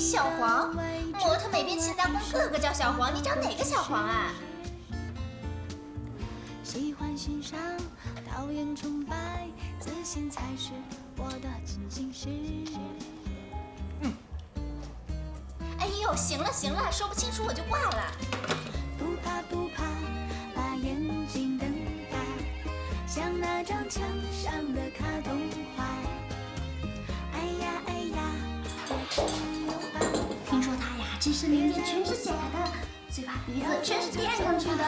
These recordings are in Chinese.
小黄，模特美编气杂工个个叫小黄，你找哪个小黄啊？喜欢欣赏，讨厌崇拜，自信才是我的进行时。哎呦，行了行了，说不清楚我就挂了。不怕不怕，把眼睛瞪大，像那张墙上的卡通画。哎呀哎呀，我只有把。听说他呀，真是脸面全是假的，嘴巴鼻子全是垫上去的。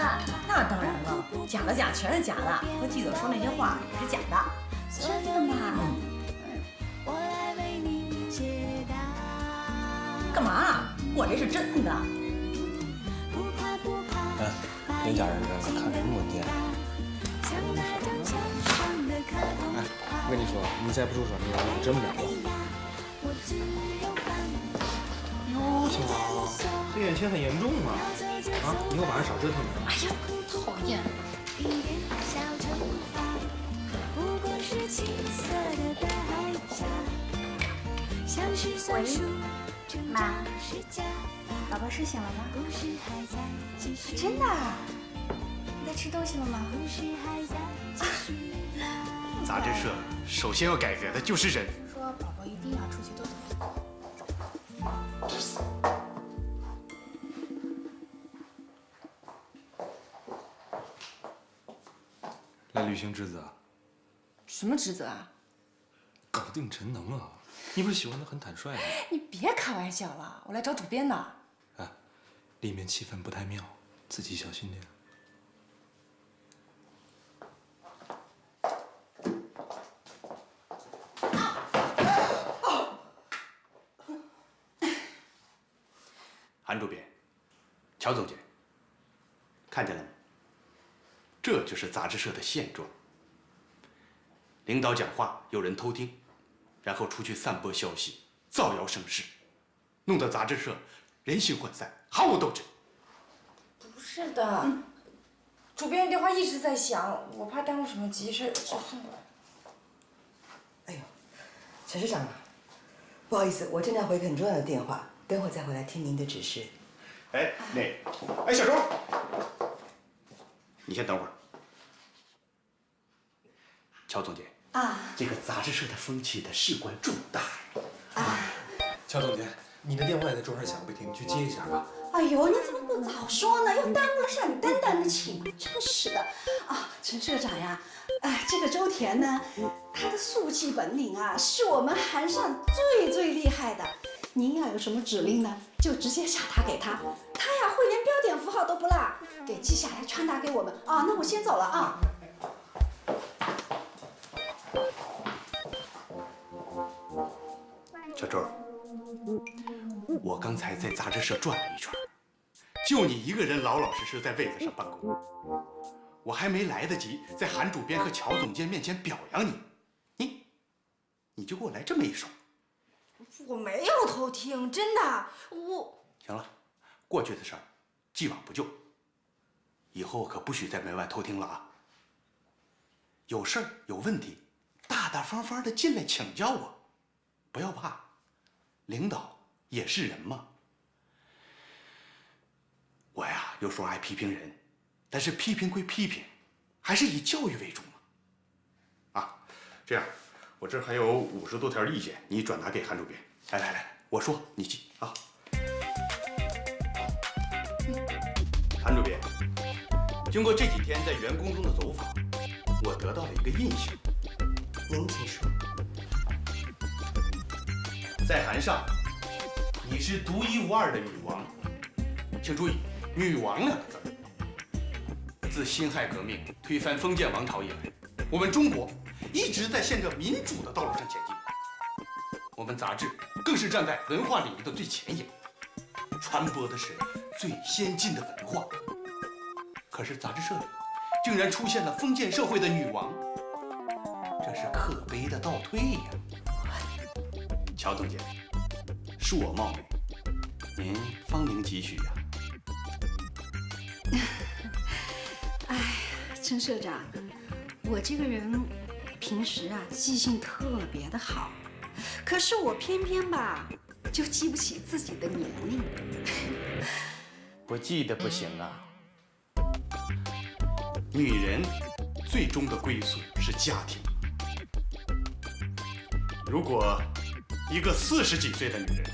那当然了，假的假全是假的，和记者说那些话也是假的。真的吗？我来为你解答。干嘛？我这是真的。不怕不怕，哎，连家人这看什么电？像那张墙上的卡通画。我跟你说，你再不出声，我真不了。哟，小王，这眼前很严重啊！啊，以后晚上少折腾点。哎呀，讨厌！喂，妈，宝宝睡醒了吗？真的？你在吃东西了吗？杂志社首先要改革的就是人。说宝宝一定要出去多走。来履行职责。什么职责啊？搞定陈能啊！你不是喜欢他很坦率吗？你别开玩笑了，我来找主编的。哎，里面气氛不太妙，自己小心点。韩主编，乔总监，看见了吗？这就是杂志社的现状。领导讲话有人偷听，然后出去散播消息，造谣生事，弄得杂志社人心涣散，毫无斗志。不是的，主编电话一直在响，我怕耽误什么急事，就送过来。哎呦，陈市长啊，不好意思，我正在回个很重要的电话，等会儿再回来听您的指示。哎，小周，你先等会儿。乔总监啊，这个杂志社的风气的事关重大。乔总监，你的电话也在桌上响不停，你去接一下吧。哎呦，你怎么不早说呢？又耽误了闪丹丹的情，真是的。啊，陈社长呀，哎，这个周田呢，他的速记本领啊，是我们韩上最厉害的。您要有什么指令呢，就直接下达给他，他呀会连标点符号都不落，给记下来传达给我们。啊，那我先走了啊。小周，我刚才在杂志社转了一圈，就你一个人老老实实在位子上办公，我还没来得及在韩主编和乔总监面前表扬你，你就给我来这么一手。我没有偷听，真的，我。行了，过去的事儿，既往不咎。以后可不许在门外偷听了啊！有事儿有问题，大大方方的进来请教我，不要怕，领导也是人嘛。我呀，有时候爱批评人，但是批评归批评，还是以教育为主嘛。啊，这样，我这儿还有50多条意见，你转达给韩主编。来，我说你记啊。韩主编，经过这几天在员工中的走访，我得到了一个印象。您请说。在韩上，你是独一无二的女王。请注意“女王”两个字。自辛亥革命推翻封建王朝以来，我们中国一直在向着民主的道路上前进。我们杂志更是站在文化领域的最前沿，传播的是最先进的文化。可是杂志社里竟然出现了封建社会的女王，这是可悲的倒退呀！乔总监，恕我冒昧，您芳龄几许呀？哎呀，陈社长，我这个人平时啊记性特别的好，可是我偏偏吧就记不起自己的年龄。不记得不行啊。女人最终的归宿是家庭。如果一个40几岁的女人，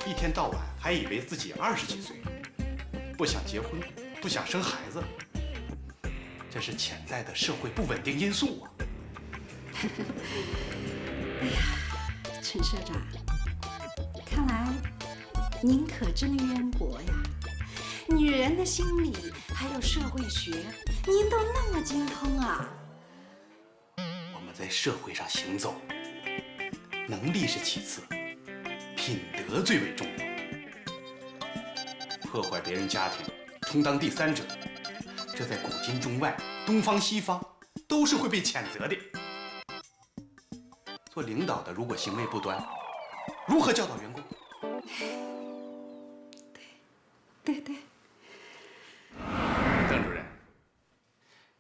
一天到晚还以为自己20几岁，不想结婚，不想生孩子，这是潜在的社会不稳定因素啊！哎呀，陈社长，看来您可真渊博呀！女人的心理还有社会学，您都那么精通啊！我们在社会上行走，能力是其次，品德最为重要。破坏别人家庭，充当第三者，这在古今中外、东方西方都是会被谴责的。做领导的如果行为不端，如何教导员工？对。邓主任，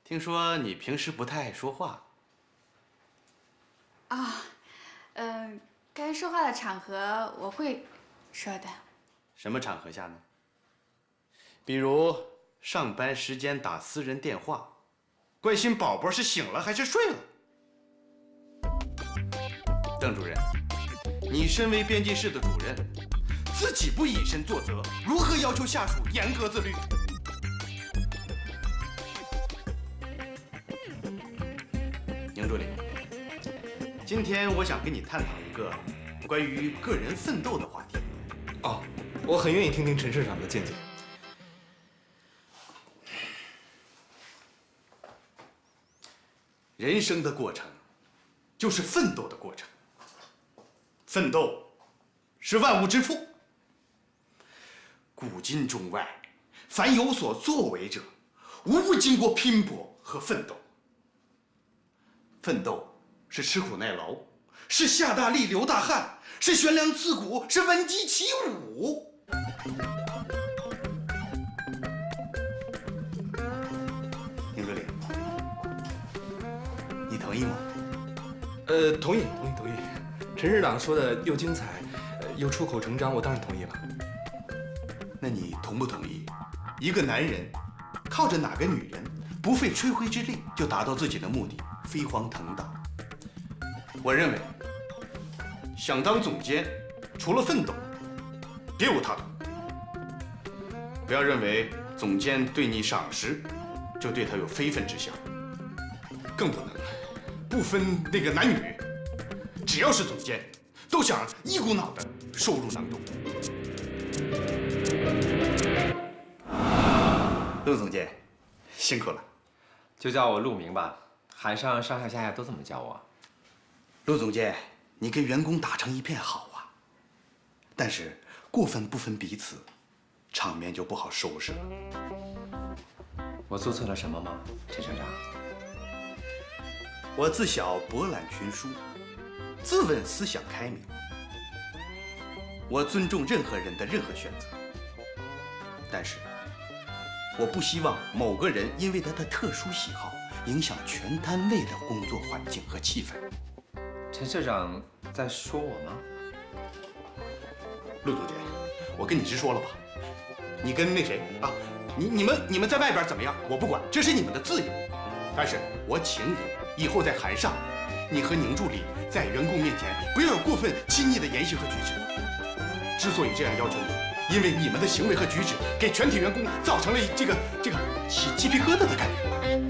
听说你平时不太爱说话。啊，该说话的场合我会说的。什么场合下呢？比如上班时间打私人电话，关心宝宝是醒了还是睡了。邓主任，你身为编辑室的主任，自己不以身作则，如何要求下属严格自律？宁助理，今天我想跟你探讨一个关于个人奋斗的话题。哦，我很愿意听听陈社长的见解。人生的过程，就是奋斗的过程。奋斗是万物之父。古今中外，凡有所作为者，无不经过拼搏和奋斗。奋斗是吃苦耐劳，是下大力流大汗，是悬梁刺股，是闻鸡起舞。宁助理，你同意吗？同意。陈社长说的又精彩，又出口成章，我当然同意了。那你同不同意，一个男人靠着哪个女人，不费吹灰之力就达到自己的目的，飞黄腾达？我认为，想当总监，除了奋斗，别无他途。不要认为总监对你赏识，就对他有非分之想，更不能不分那个男女，只要是总监，都想一股脑的收入囊中。陆总监，辛苦了。就叫我陆明吧，海上上上下下都这么叫我。陆总监，你跟员工打成一片好啊，但是过分不分彼此，场面就不好收拾了。我做错了什么吗，陈社长？我自小博览群书，自问思想开明。我尊重任何人的任何选择，但是我不希望某个人因为他的特殊喜好，影响全单位的工作环境和气氛。陈社长在说我吗？陆总监，我跟你直说了吧，你跟那谁啊，你们在外边怎么样，我不管，这是你们的自由。但是我请你以后在函上，你和宁助理在员工面前不要有过分亲昵的言行和举止。之所以这样要求你，因为你们的行为和举止给全体员工造成了这个起鸡皮疙瘩的感觉。